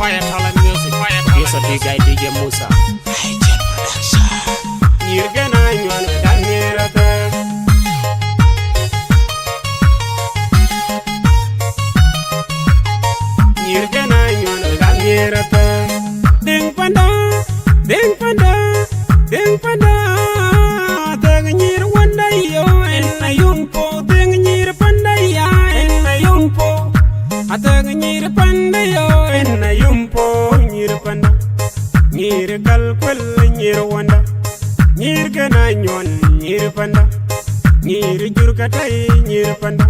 Fire Talent Music. Yes, a DJ DJ Musa. Nyiir gana ñoon dangira ta. Nyiir gana ñoon dangira ta. Deng panda, deng panda, deng panda. Tag Nyiir wanda yo en na yumpo. Deng Nyiir panda ya en na yumpo. Atag Nyiir panda yo en na yumpo. Nyiir panda, Nyiir kalkwel Nyiir wanda. Nyiir gana ñoon Nyiir panda. Nyiir jurkatay Nyiir panda.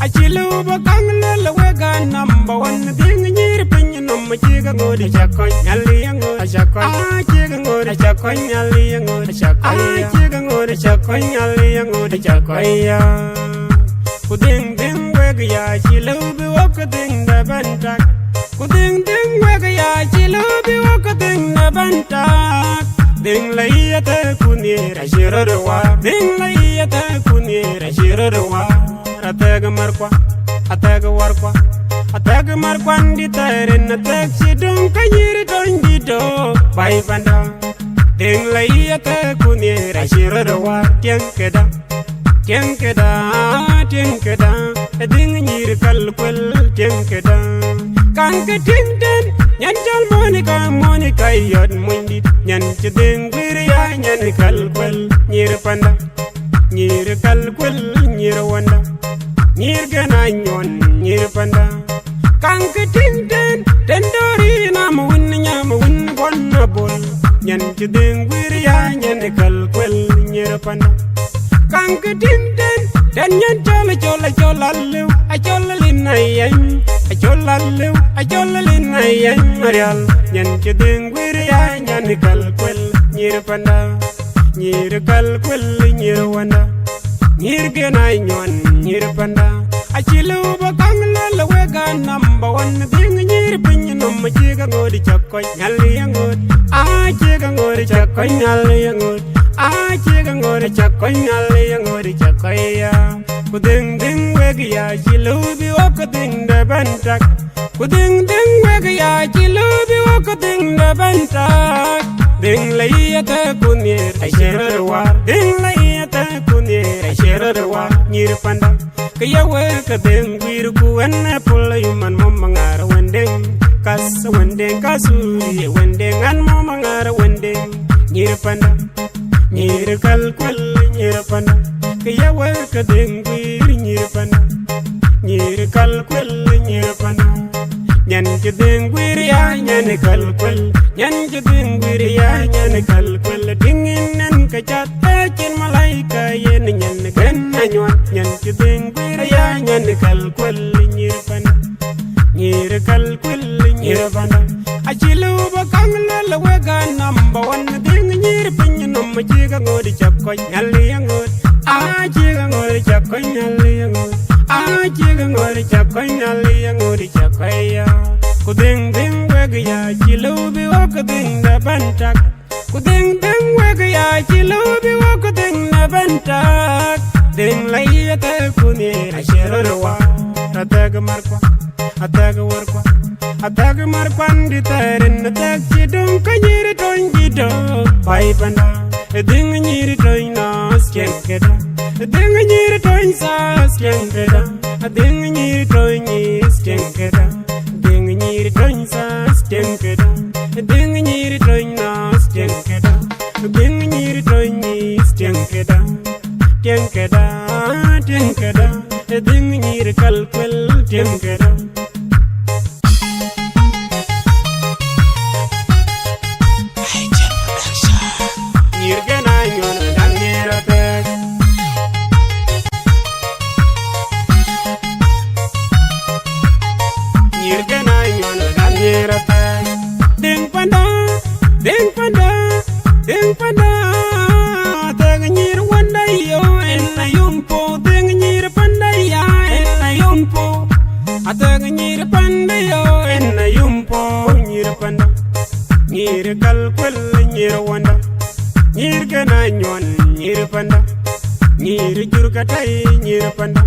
Achilu bakang la wega number one. Deng Nyiir pin nom chiga ngodi chakoy nyali ngodi chakoy. Chiga ngodi chakoy nyali ngodi chakoy. Chiga ngodi chakoy nyali ngodi chakoy. Kuding ding wega ya chilu bi waka ding da bantak. Kuding ding wega ya chilu bi waka ding da bantak. Ding layata kunira shirarwa. Ding layata kunira shirarwa. Ataga markwa, ataga warkwa. Ataga markwan di tairin atak sidung kanyiri tonjito. Bai panda. Ding layata kunira shirarwa. Tiang keda, tiang keda, tiang keda. Ding Nyiir kalkwel tiang keda. Kan ke ting ten, nyan jal Monica yod mundi. Nyan cheding ya nyan kalkwel Nyiir panda. Nyiir kalkwel Nyiir wanda. Nyiir gana ñoon Nyiir panda. Kan ke ting ten, tendori nam win bonna bol. Nyan cheding ya nyan kalkwel Nyiir panda. Kan ke ting ten, ten nyan chola lew. A chola linayen. A chola linayen marial. Nyan cheding ya nyan kalkwel Nyiir panda. Nyiir kalkwel Nyiir wanda. Nyiir gana ñoon Nyiir panda. Achilu bakang la wega number one. Deng Nyiir pin nom chiga ngodi chakoy nyali ngod. Chiga ngodi chakoy nyali ngod. Chiga ngodi chakoy nyali ngodi chakoy. Kuding ding wega ya chilu bi waka ding da bantak. Kuding ding wega ya chilu bi waka ding da bantak. Ding layata kunir ashirarwa. Ding layata kunir ashirarwa. Nyiir panda. Kaya weka deng wir ku enne pula yuman momangara wendeng. Kassuri wendeng an momangara wendeng. Nyiir panda. Nyiir kalkwel Nyiir panda. Kaya weka deng wir Nyiir panda. Nyiir kalkwel Nyiir panda. Nyan cheding wir ya nyan kalkwel. Nyan cheding wir ya nyan kalkwel. Dingin nan kachata chin malaika yen nyan gana ñoon. Nyan cheding wir ya nyan kalkwel Nyiir panda. Nyiir kalkwel Nyiir panda. Achilu bakang la wega number one. Deng Nyiir pin nom chiga ngodi chakoy nyali ngod. Chiga ngodi chakoy nyali ngod. Chiga ngodi chakoy nyali ngodi chakoy. Kuding ding wega ya chilu bi waka ding da bantak. Kuding ding wega ya chilu bi waka ding da bantak. Ding layata kunira shirarwa. Ataga markwa, ataga warkwa. Ataga markwan di tairin atak sidung kanyiri tonjito. Bai panda. Ding Nyiir toy nas ken keda. Ding Nyiir toy sas ken keda. Ding Nyiir toy nis ken keda. Ding Nyiir toy sas ken keda. Ding Nyiir toy nas ken keda. Ding Nyiir toy nis ken keda. Ken keda, ken keda. Ding Nyiir kalkwel ken keda. Nyiir gana ñoon dangira tek. Nyiir gana ñoon dangira tek. Deng panda, deng panda, deng panda. Tag Nyiir wanda yo en na yumpo. Deng Nyiir panda ya en na yumpo. Atag Nyiir panda yo en na yumpo. Nyiir panda. Nyiir kalkwel Nyiir wanda. Nyiir gana ñoon Nyiir panda. Nyiir jurkatay Nyiir panda.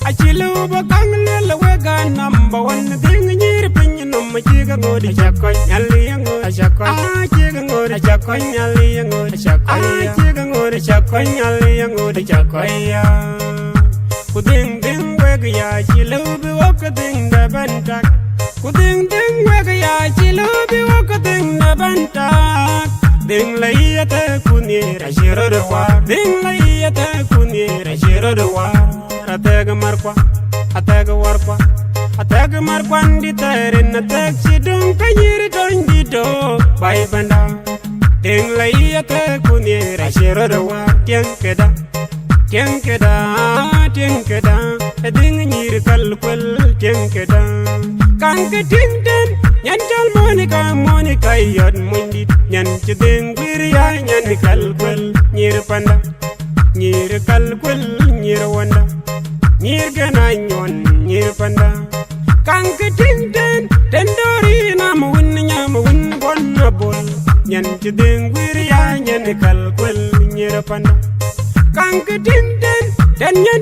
Achilu bakang la wega number one. Deng Nyiir pin nom chiga ngodi chakoi nyali ngodi chakoi chiga ngodi chakoi nyali ngodi chakoi chiga ngodi chakoi nyali ngodi chakoi ya kuding ding wega ya chilubi wakading da bantak kuding ding wega ya chilubi wakading da bantak ding layata kunira shiro de war ding layata kunira shiro de war atega markwa atega warkwa atega markwandi tarin atek sidung kanyiri tonjito bai banda ding layata kunira shiro de war tiang keda ding nyir kalkwel tiang keda kanke tingden nyanjal monika yod mundi nyan chideng wirya nyan kalkwel nyir panda nyir kalkwel nyir wanda nyir gananyon nyir panda kanke tingden tendori nyam wun bonna bol nyan chideng wirya nyan kalkwel nyir panda kanke tingden dan nyan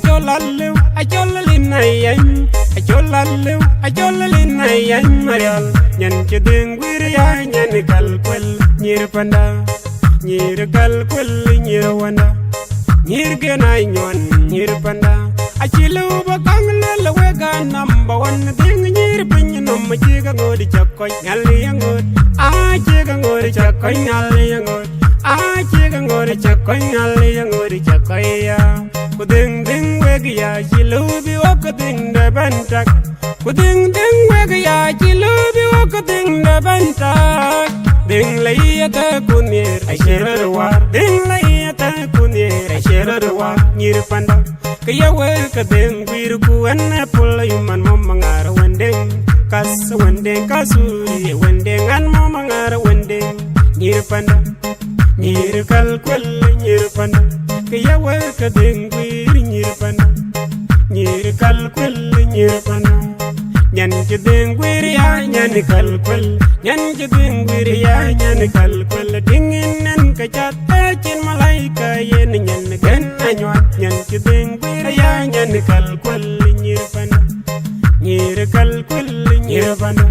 cholallew a cholalinayam a cholalinayam marial nyan chedeng wirya nyan kalkwel nyir panda nyir kalkwel nyir wanda nyir genanyon nyir panda a chilu bakang lele wega number 1 ding nyir pin nom chiga ngodi chakoy nyali ngod a chiga ngodi chakoy nyali ngod a chiga ngodi chakoy nyali ngodi chakoy ya kuding ding wega ya chilu bi wakading da bantak kuding ding wega ya chilu bi wakading da bantak ding layata kunir a shiro war ding layata kunir a shiro war nyir panda kaya wega ding wir ku anna pula yuman momangar wendeng kasuri wendeng an momangar wendeng nyir panda nyir kalkwel nyir panda kaya wega ding wir nyir panda nyir kalkwel nyir panda nyan chedeng wir ya nyan kalkwel nyan chedeng wir ya nyan kalkwel dinginen kachat chin malaika yen nyan gen anyot nyan chedeng wir ya nyan kalkwel nyir panda nyir kalkwel nyir panda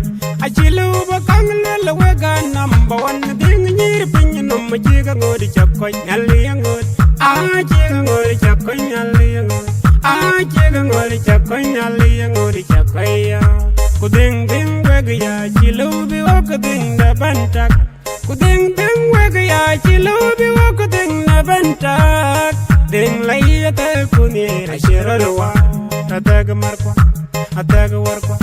achilu bakang lele wega number 1 ding nyir pin nom chiga ngodi chakoy nyali ngod a chiga ngodi chakoy nyali ngod a chiga ngodi chakoy nyali ngodi chakoy ya kuding ding wega ya chilu bi wakading da bantak kuding ding wega ya chilu bi wakading da bantak ding layata kunira shiro wa atega markwa atega warkwa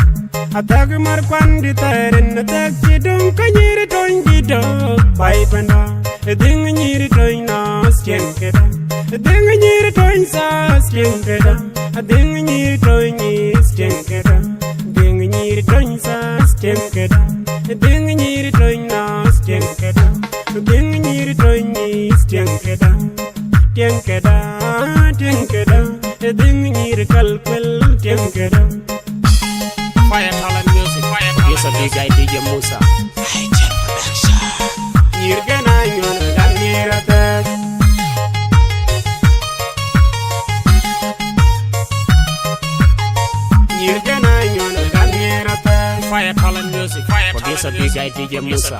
atega markwandi tarin atek chidung kanyiri tonjito bai panda ding nyiri toy nas chenkeda ding nyiri toy sas chenkeda ding nyiri toy nis chenkeda ding nyiri toy sas chenkeda ding nyiri toy nas chenkeda ding nyiri toy nis chenkeda chenkeda ding nyiri kalkwel chenkeda Fire Talent Music Yes a big guy DJ Musa Nyir gananyon ganir atek Nyir gananyon ganir atek Fire Talent Music Yes a big guy DJ Musa